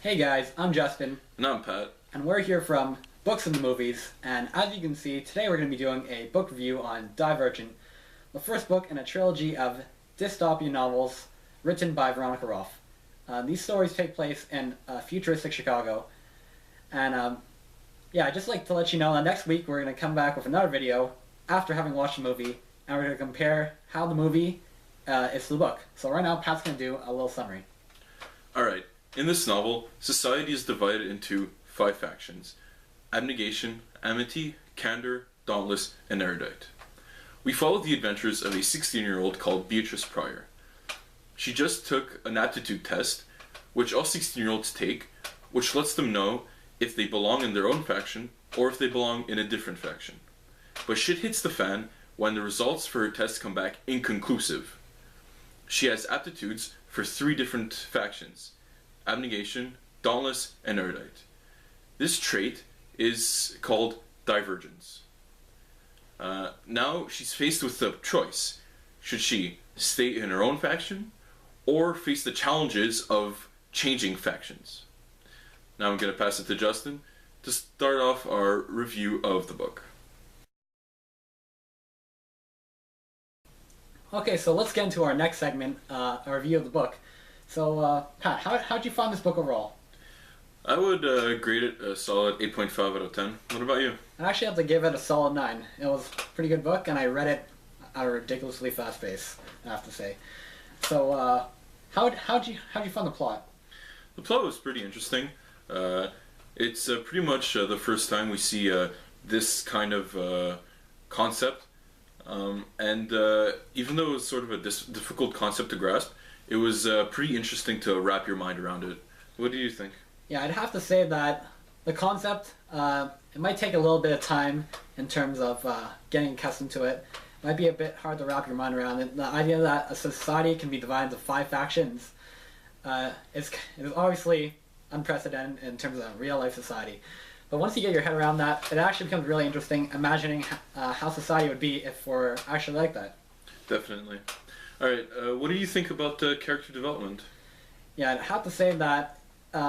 Hey guys, I'm Justin, And I'm Pat. and we're here from Books and the Movies, and as you can see, today we're going to be doing a book review on Divergent, the first book in a trilogy of dystopian novels written by Veronica Roth. These stories take place in futuristic Chicago, and I'd just like to let you know that next week we're going to come back with another video after having watched the movie, and we're going to compare how the movie is to the book. So right now, Pat's going to do a little summary. Alright, in this novel, society is divided into 5 factions: abnegation, amity, candor, dauntless, and erudite. We follow the adventures of a 16-year-old called Beatrice Pryor. She just took an aptitude test, which all 16-year-olds take, which lets them know if they belong in their own faction or if they belong in a different faction. But shit hits the fan when the results for her test come back inconclusive. She has aptitudes for 3 different factions: abnegation, dauntless, and erudite. This trait is called divergence. Now she's faced with the choice. Should she stay in her own faction or face the challenges of changing factions? Now I'm going to pass it to Justin to start off our review of the book. Okay, so let's get into our next segment, a review of the book. So, Pat, how'd you find this book overall? I would grade it a solid 8.5 out of 10. What about you? I actually have to give it a solid 9. It was a pretty good book, and I read it at a ridiculously fast pace, I have to say. So, how'd you find the plot? The plot was pretty interesting. It's pretty much the first time we see this kind of concept. And even though it was sort of a difficult concept to grasp, it was pretty interesting to wrap your mind around it. What do you think? Yeah, I'd have to say that the concept, it might take a little bit of time in terms of getting accustomed to it. It might be a bit hard to wrap your mind around it. The idea that a society can be divided into 5 factions is obviously unprecedented in terms of real life society. But once you get your head around that, it actually becomes really interesting imagining how society would be if we're actually like that. Definitely. Alright, what do you think about character development? Yeah, I'd have to say that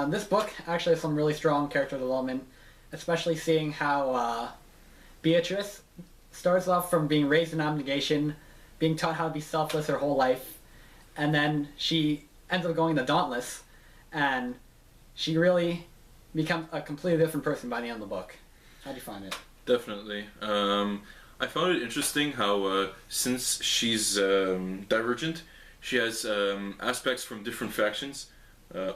this book actually has some really strong character development, especially seeing how Beatrice starts off from being raised in abnegation, being taught how to be selfless her whole life, and then she ends up going to Dauntless, and she really becomes a completely different person by the end of the book. How do you find it? Definitely. I found it interesting how since she's divergent, she has aspects from different factions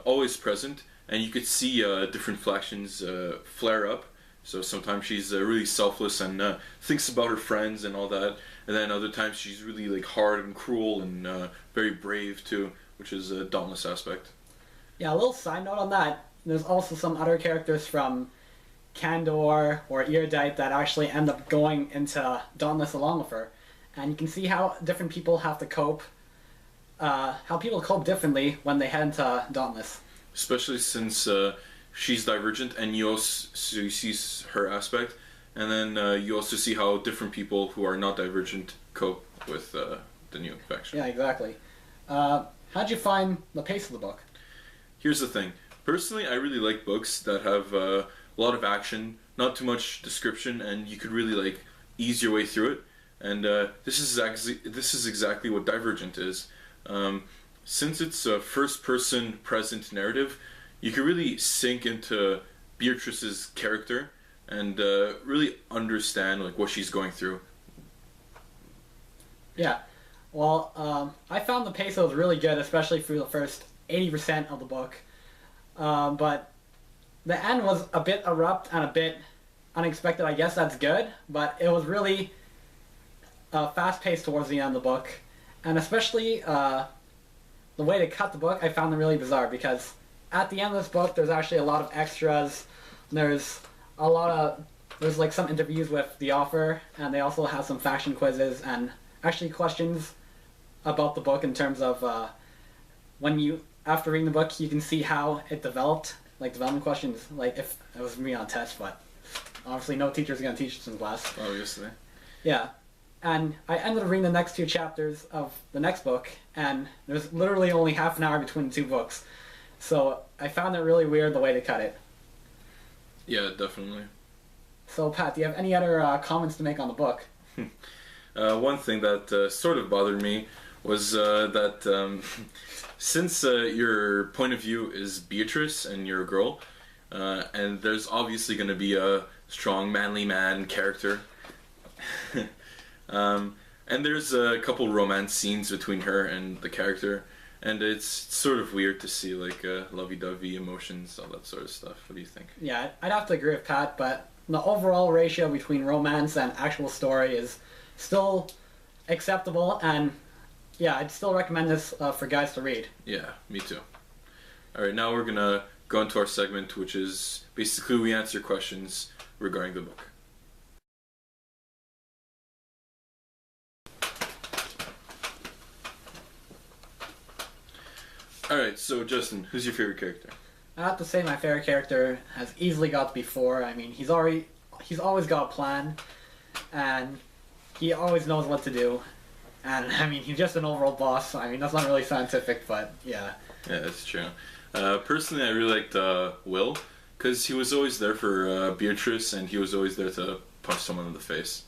always present, and you could see different factions flare up. So sometimes she's really selfless and thinks about her friends and all that, and then other times she's really like hard and cruel and very brave too, which is a dauntless aspect. Yeah, a little side note on that. There's also some other characters from Candor or Erudite that actually end up going into Dauntless along with her. And you can see how different people have to cope, how people cope differently when they head into Dauntless. Especially since she's divergent and you also see her aspect, and then you also see how different people who are not divergent cope with the new faction. Yeah, exactly. How'd you find the pace of the book? Here's the thing. Personally, I really like books that have a lot of action, not too much description, and you could really like ease your way through it. And this is exactly what Divergent is. Since it's a first-person present narrative, you can really sink into Beatrice's character and really understand like what she's going through. Yeah, well, I found the pace was really good, especially through the first 80% of the book. But the end was a bit abrupt and a bit unexpected. I guess that's good, but it was really fast-paced towards the end of the book. And especially the way they cut the book, I found it really bizarre, because at the end of this book, there's actually a lot of extras. There's like some interviews with the author, and they also have some faction quizzes and actually questions about the book in terms of after reading the book, you can see how it developed, like development questions, like if it was me on a test, but obviously no teacher's going to teach this in class. Obviously. Yeah. And I ended up reading the next 2 chapters of the next book, and there's literally only half an hour between the 2 books. So I found it really weird the way they cut it. Yeah, definitely. So, Pat, do you have any other comments to make on the book? One thing that sort of bothered me was that since your point of view is Beatrice and you're a girl, and there's obviously going to be a strong manly man character, and there's a couple romance scenes between her and the character, and it's sort of weird to see like lovey-dovey emotions, all that sort of stuff. What do you think? Yeah, I'd have to agree with Pat, but the overall ratio between romance and actual story is still acceptable, and yeah, I'd still recommend this for guys to read. Yeah, me too. Alright, now we're gonna go into our segment, which is basically we answer questions regarding the book. Alright, so Justin, who's your favorite character? I have to say my favorite character has easily got to be 4. I mean, he's always got a plan, and he always knows what to do. And I mean, he's just an overall boss. I mean, that's not really scientific, but yeah. Yeah, that's true. Personally, I really liked Will, because he was always there for Beatrice, and he was always there to punch someone in the face.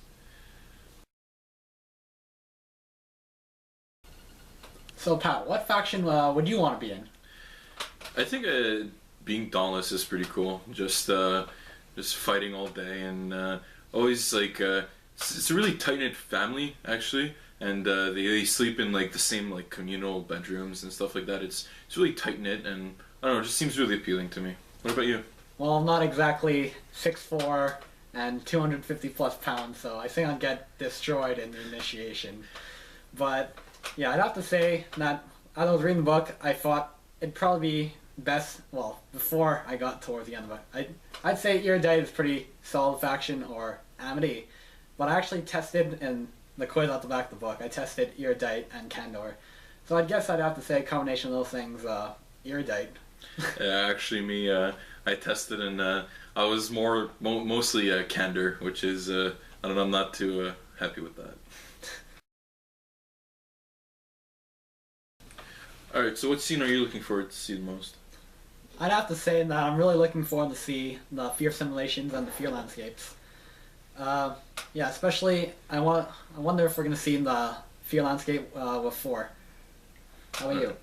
So Pat, what faction would you want to be in? I think being Dauntless is pretty cool. Just fighting all day and always like it's a really tight knit family actually, and they sleep in like the same like communal bedrooms and stuff like that. It's really tight knit, and I don't know, it just seems really appealing to me. What about you? Well, I'm not exactly 6'4" and 250 plus pounds, so I think I'd get destroyed in the initiation. But yeah, I'd have to say that as I was reading the book, I thought it'd probably be best, well, before I got towards the end of it. I'd say Erudite is pretty solid faction, or Amity, but I actually tested in the quiz at the back of the book, I tested Erudite and Candor. So I guess I'd have to say a combination of those things, Erudite. Yeah, actually me, I tested and I was mostly Candor, which is, I don't know, I'm not too happy with that. Alright, so what scene are you looking forward to see the most? I'd have to say that I'm really looking forward to see the fear simulations and the fear landscapes. Yeah, especially I wonder if we're gonna see the fear landscape with 4. How about you?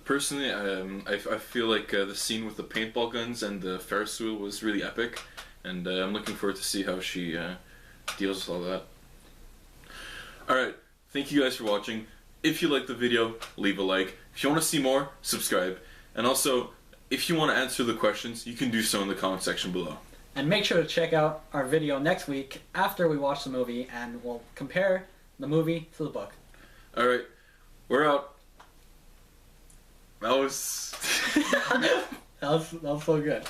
Personally, I feel like the scene with the paintball guns and the Ferris wheel was really epic, and I'm looking forward to see how she deals with all that. Alright, thank you guys for watching. If you liked the video, leave a like. If you want to see more, subscribe. And also, if you want to answer the questions, you can do so in the comment section below. And make sure to check out our video next week after we watch the movie, and we'll compare the movie to the book. Alright, we're out. That was... that was so good.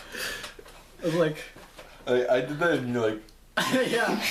It was like... I did that and you're like... yeah.